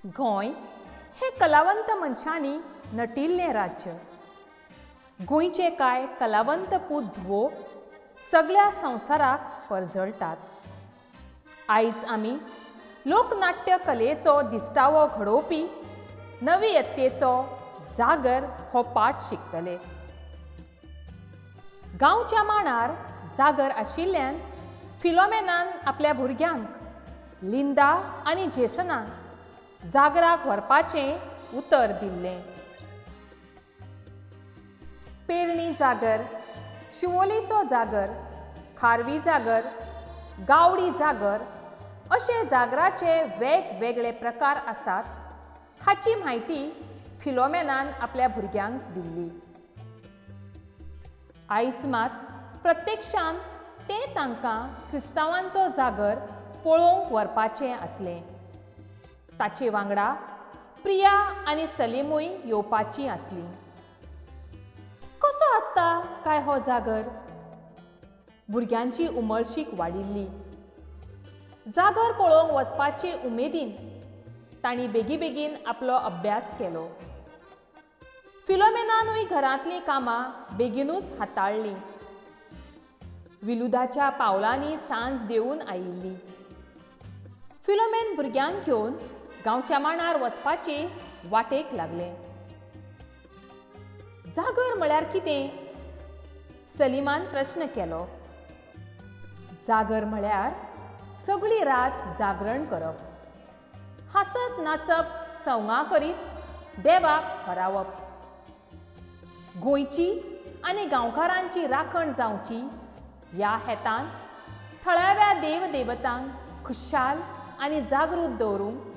गोंय हे कलावंत मनशांनी नटिल्लें राज्य. गोंयचे कांय कलावंत पूत धुवो सगळ्या संवसाराक परजळटात. आयज आमी लोकनाट्य कलेचो दिसतावो घडोवपी नवी यत्तेचो जागर हो पाठ शिकतले. गांवच्या मांडार जागर आशिल्ल्यान फिलोमेनान आपल्या भुरग्यांक लिंदा आनी जेसनाक जागराक व्हरपाचें उतर दिल्लें. पेरणी जागर, शिवोलेचो जागर, खारवी जागर, गावडी जागर अशे जागराचे वेगवेगळे प्रकार आसात हाची म्हायती फिलोमेनान आपल्या भुरग्यांक दिल्ली. आयज मात प्रत्यक्षान तें तांकां क्रिस्तांवांचो जागर पळोवंक व्हरपाचें आसलें. ताचे वांगडा प्रिया आनी सलीमूय येवपाचीं आसलीं. कसो आसता काय हो जागर? भुरग्यांची उमळशीक वाडिल्ली. जागर पळोवंक वचपाचे उमेदीन तांणी बेगीबेगीन आपलो अभ्यास केलो. फिलोमेनानूय घरांतलीं कामां बेगीनूच हाताळ्ळीं. विलुदाच्या पावलांनी सांज देंवून आयिल्ली. फिलोमेन भुरग्यांक घेवन गांवच्या मांडार वचपाचे वाटेक लागलें. जागर म्हळ्यार कितें? सलीमान प्रश्न केलो. जागर म्हळ्यार सगळी रात जागरण करप, हांसत नाचप, संवंगां करीत देवाक हरावप. गोंयची आनी गांवकारांची राखण जावची ह्या हेतान थळाव्या देवदेवतांक खुशाल आनी जागृत दवरूंक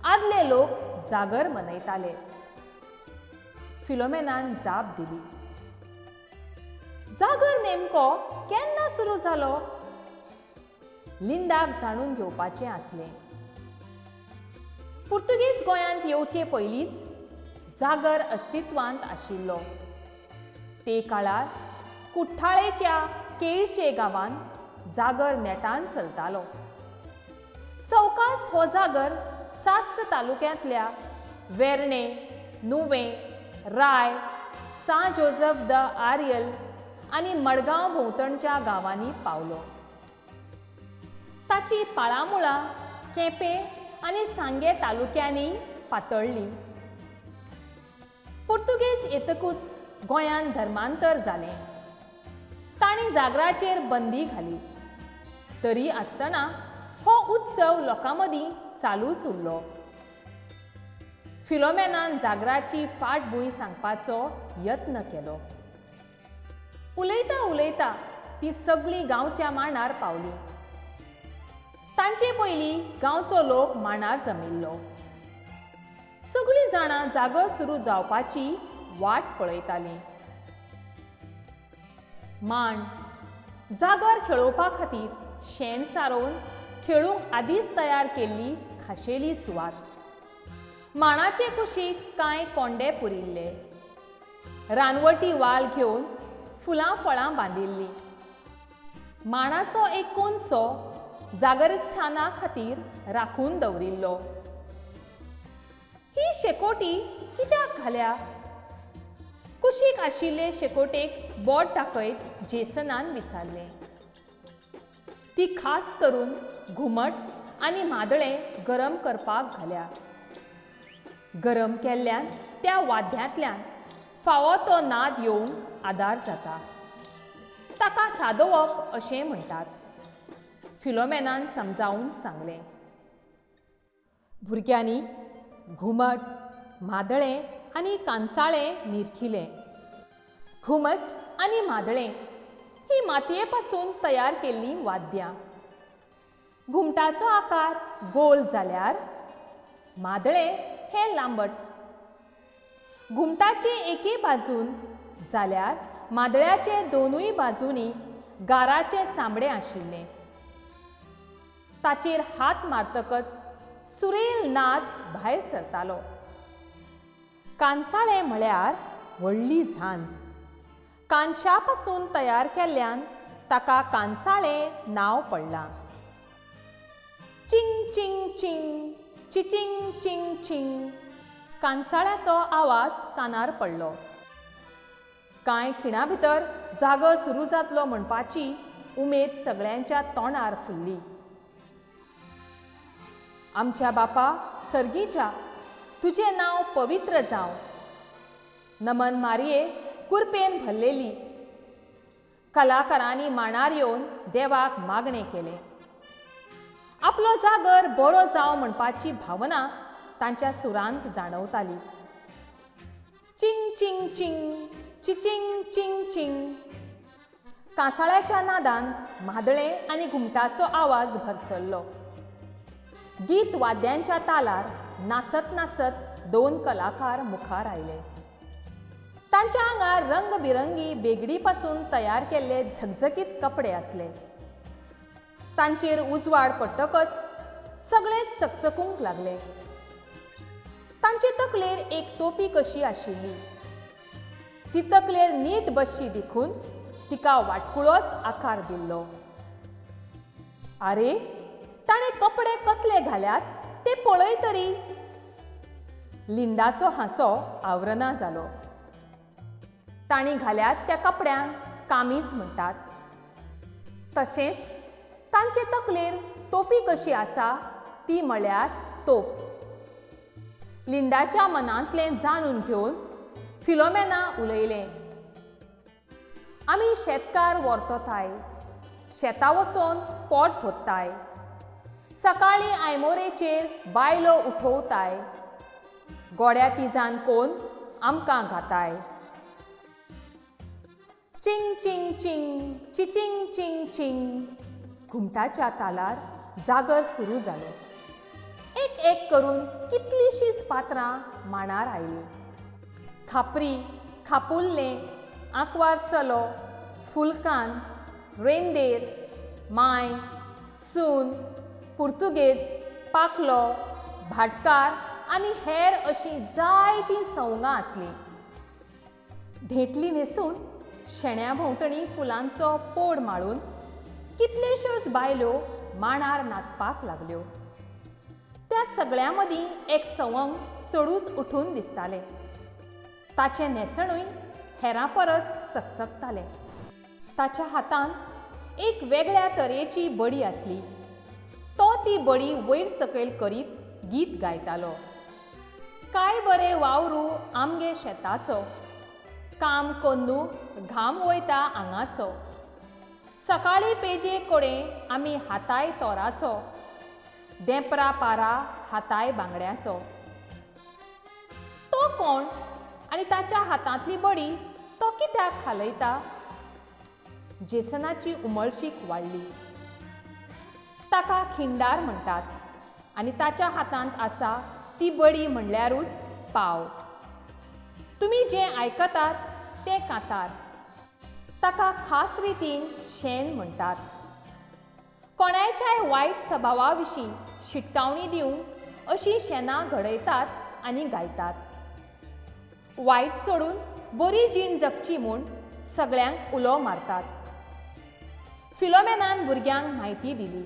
आदले लोक जागर मनयताले. फिलोमेनान जाप दिली. जागर नेमको केन्ना सुरू जालो? लिंदाक जाणून घेवपाचें आसलें. पुर्तुगेज गोंयांत येवचे पयलींच जागर अस्तित्वांत आशिल्लो. ते काळार कुठ्ठाळेच्या केळशे गांवांत जागर नेटान चलतालो. सवकास हो जागर साश्ट तालुक्यांतल्या वेर्णे, नुवें, राय, सा जोझफ द आर्यल आनी मडगांव भोंवतणच्या गांवांनी पावलो. ताची पाळामुळां केपें आनी सांगे तालुक्यांनी पातळ्ळी. पुर्तुगेज येतकूच गोंयांत धर्मांतर जालें. तांणी जागराचेर बंदी घाली. तरी आसतना हो उत्सव लोकां मदीं चालूच उरलो. फिलोमेनान जागराची फाटभूंय सांगपाचो यत्न केलो. उलयता उलयता ती सगळीं गांवच्या मांडार पावलीं. तांचे पयलीं गांवचो लोक मांडार जमिल्लो. सगळीं जाणां जागर सुरू जावपाची वाट पळयतालीं. मांड जागर खेळोवपा खातीर शेण सारोवन खेळूंक आदींच तयार केल्ली खाशेली सुवात. मांडाचे कुशीक कांय कोंडे पुरिल्ले. रानवटी वाल घेवन फुलां फळां बांदिल्लीं. मांडाचो एक कोनसो जागरस्थाना खातीर राखून दवरिल्लो. ही शेकोटी कित्याक घाल्या? कुशीक आशिल्ले शेकोटेक बोट दाखयत जेसनान विचारलें. ती खास करून घुमट आनी मादळें गरम करपाक घाल्या. गरम केल्ल्यान त्या वाद्यांतल्यान फावो तो नाद येवंक आदार जाता. ताका सादोवप अशें म्हणटात. फिलोमेनान समजावून सांगलें. भुरग्यांनी घुमट, मादळें आनी कांसाळें निरखिलें. घुमट आनी मादळें ही मातयेपासून तयार केल्लीं वाद्यां. घुमटाचो आकार गोल जाल्यार मादळें हें लांबट. घुमटाचे एके बाजून जाल्यार मादळ्याचे दोनूय बाजूंनी गाराचे चामडे आशिल्ले. ताचेर हात मारतकच सुरेल नाद भायर सरतालो. कांसाळें म्हळ्यार व्हडली झांज. कांशा पासून तयार केल्ल्यान ताका कांसाळें नांव पडलां. चिंग चिंग चिंग चिचिंग चिंग चिंग कांसाळ्याचो आवाज कानार पडलो. कांय खिणा भितर जागर सुरू जातलो म्हणपाची उमेद सगळ्यांच्या तोंडार फुल्ली. आमच्या बापा सर्गीच्या, तुझें नांव पवित्र जावं. नमन मारये कुरपेन भरलेली. कलाकारांनी मांडार येवन देवाक मागणें केलें. आपलो जागर बरो जावं म्हणपाची भावना तांच्या सुरांत जाणवताली. चिंग चिंग चिंग चिचिंग चिंग चिंग कांसाळ्याच्या नादान मादळे आनी घुमटाचो आवाज भरसल्लो. गीत वाद्यांच्या तालार नाचत नाचत दोन कलाकार मुखार आयले. तांच्या आंगार रंगबिरंगी बेगडी पासून तयार केल्ले झगझगीत कपडे आसले. तांचेर उजवाड पडटकच सगळेच चकचकूंक लागले. तांचे तकलेर एक तोपी कशी आशिल्ली. ती तकलेर नीट बसची देखून तिका वाटकुळोच आकार दिल्लो. आरे, ताणे कपडे कसले घाल्यात ते पळय तरी. लिंडाचो हांसो आवरणा जालो. तांणी घाल्यात त्या कपड्यांक कामीज म्हणटात. तशेंच तांचे तकलेर तोपी कशी आसा ती म्हळ्यार तोप. लिंडाच्या मनांतलें जाणून घेवन फिलोमेना उलयलें. आमी शेतकार वर्तताय, शेतां वचोन पोट भरताय. सकाळीं आयमोरेचेर बायलो उठोवताय. गोड्या तिजान कोण आमकां घाताय. चिंग चिंग चिंग चिचिंग चिंग चिंग घुमटाच्या तालार जागर सुरू जालो. एक एक करून कितलीशींच पात्रां मांडार आयलीं. खापरी, खापुल्लें, आंकवार चलो, फुलकान, रेंदेर, माय, सून, पुर्तुगेज, पाकलो, भाटकार आनी हेर अशीं जायतीं सवंगां आसलीं. धेंटली न्हेसून शेण्या भोंवतणी फुलांचो पोड माळून कितल्योश्योच बायलो मांडार नाचपाक लागल्यो. त्या सगळ्यां मदीं एक सवंग चडूच उठून दिसतालें. ताचें न्हेसणूय हेरां परस चकचकतालें. ताच्या हातांत एक वेगळ्या तरेची बडी आसली. तो ती बडी वयर सकयल करीत गीत गायतालो. काय बरें वावरू आमगे शेताचो, काम कन्नू घाम वयता आंगाचो. सकाळीं पेजे कोडे आमी हाताय तोराचो, देंपरा पारा हाताय बांगड्याचो. तो कोण आनी ताच्या हातांतली बडी तो कित्याक हालयता? जेसनाची उमळशीक वाडली. ताका खिंडार म्हणटात आनी ताच्या हातांत आसा ती बडी म्हणल्यारूच पाव. तुमी जें आयकतात तें कांतार. ताका खास रितीन शेण म्हणटात. कोणाच्याय वायट सभावा विशीं शिटकावणी दिवंक अशीं शेणां घडयतात आनी गायतात. वायट सोडून बरी जीण जगची म्हूण सगळ्यांक उलो मारतात. फिलोमेनान भुरग्यांक म्हायती दिली.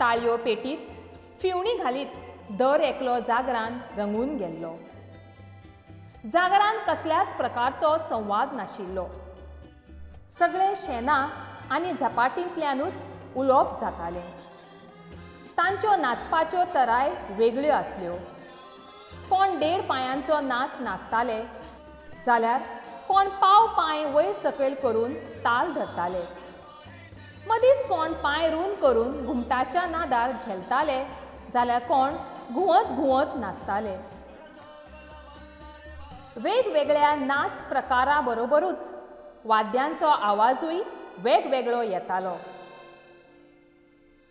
ताळयो पेटीत फिवणी घालीत दर एकलो जागरान रंगून गेल्लो. जागरान कसल्याच प्रकारचो संवाद नाशिल्लो. सगळे शेणां आनी झपाटींतल्यानूच उलोवप जातालें. तांच्यो नाचपाच्यो तराय वेगळ्यो आसल्यो. कोण 1.5 पांयांचो नाच नाचताले जाल्यार कोण पाव पांय वयर सकयल करून ताल धरताले. मदींच कोण पांय रूंद करून घुमटाच्या नादार झेलताले जाल्यार कोण घुंवत घुंवत नाचताले. वेगवेगळ्या नाच प्रकारा बरोबरूच वाद्यांचो आवाजूय वेगवेगळो येतालो.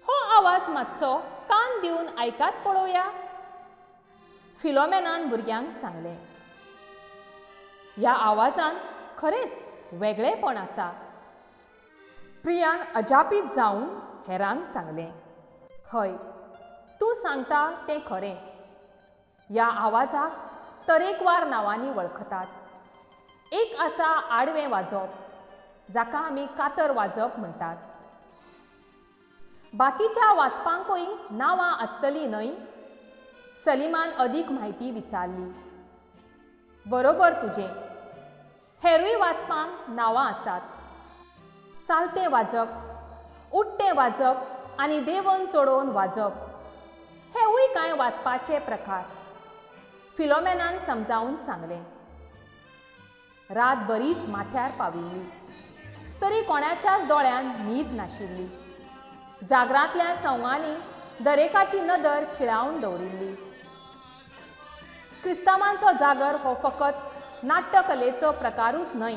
हो आवाज मातसो कान दिवन आयकात पळोवया, फिलोमेनान भुरग्यांक सांगलें. ह्या आवाजान खरेंच वेगळेपण आसा. प्रियान अजापीत जावन हेरांक सांगलें. हय, तूं सांगता तें खरें. ह्या आवाजाक तरेकवार नांवांनी वळखतात. एक आसा आडवें वाजप, जाका आमी कातर वाजप म्हणटात. बाकीच्या वाचपांकूय नांवां आसतलीं न्हय? सलीमान अदीक म्हायती विचारली. बरोबर तुजें. हेरूय वाचपांक नांवां आसात. चालतें वाजप, उडटें वाजप आनी देंवन चडोवन वाजप हेवूय कांय वाचपाचे प्रकार. फिलोमेनान समजावन सांगलें. रात बरीच माथ्यार पाविल्ली, तरी कोणाच्याच दोळ्यान न्हीद नाशिल्ली. जागरांतल्या संवंगांनी दरेकाची नदर खिळावन दवरिल्ली. क्रिस्तांवांचो जागर हो फकत नाट्यकलेचो प्रकारूच न्हय,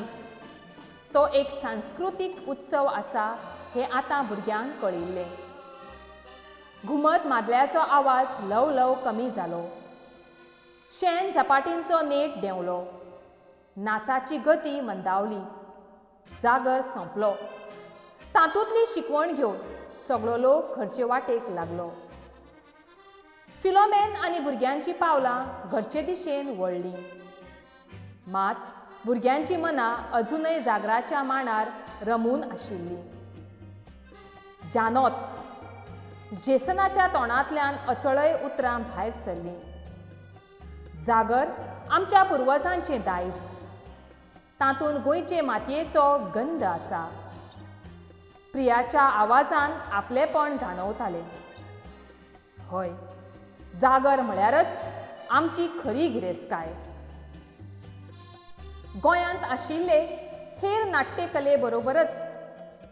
तो एक सांस्कृतीक उत्सव आसा हें आतां भुरग्यांक कळिल्लें. घुमत मादल्याचो आवाज ल्हव ल्हव कमी जालो. शेण झपाटींचो नेट देंवलो. नाचाची गती मंदावली. जागर सोंपलो. तातूंतली शिकवण घेवन सगळो लोक घरचे वाटेक लागलो. फिलोमेन आनी भुरग्यांची पावलां घरचे दिशेन वळ्ळीं. मात भुरग्यांची मनां अजुनय जागराच्या मांडार रमून आशिल्लीं. जानोत, जेसनाच्या तोंडांतल्यान अचळय उतरां भायर सरलीं. जागर आमच्या पुर्वजांचें दायज. तातूंत गोंयचे मातयेचो गंध आसा. प्रियाच्या आवाजान आपलेपण जाणवतालें. हय, जागर म्हळ्यारच आमची खरी गिरेस्तकाय. गोंयांत आशिल्ले हेर नाट्यकले बरोबरच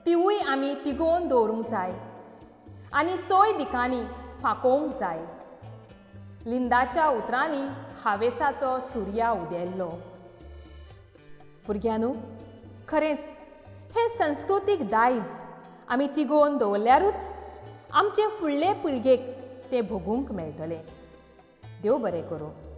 तिवूय आमी तिगोवन दवरूंक जाय आनी चोय दिकांनी फांकोवंक जाय. लिंदाच्या उतरांनी हावेसाचो सुर्या उदेल्लो. भुरग्यांनो, खरेंच हें संस्कृतीक दायज आमी तिगोवन दवरल्यारूच आमचे फुडले पिळगेक तें भोगूंक मेळटलें. देव बरें करूं.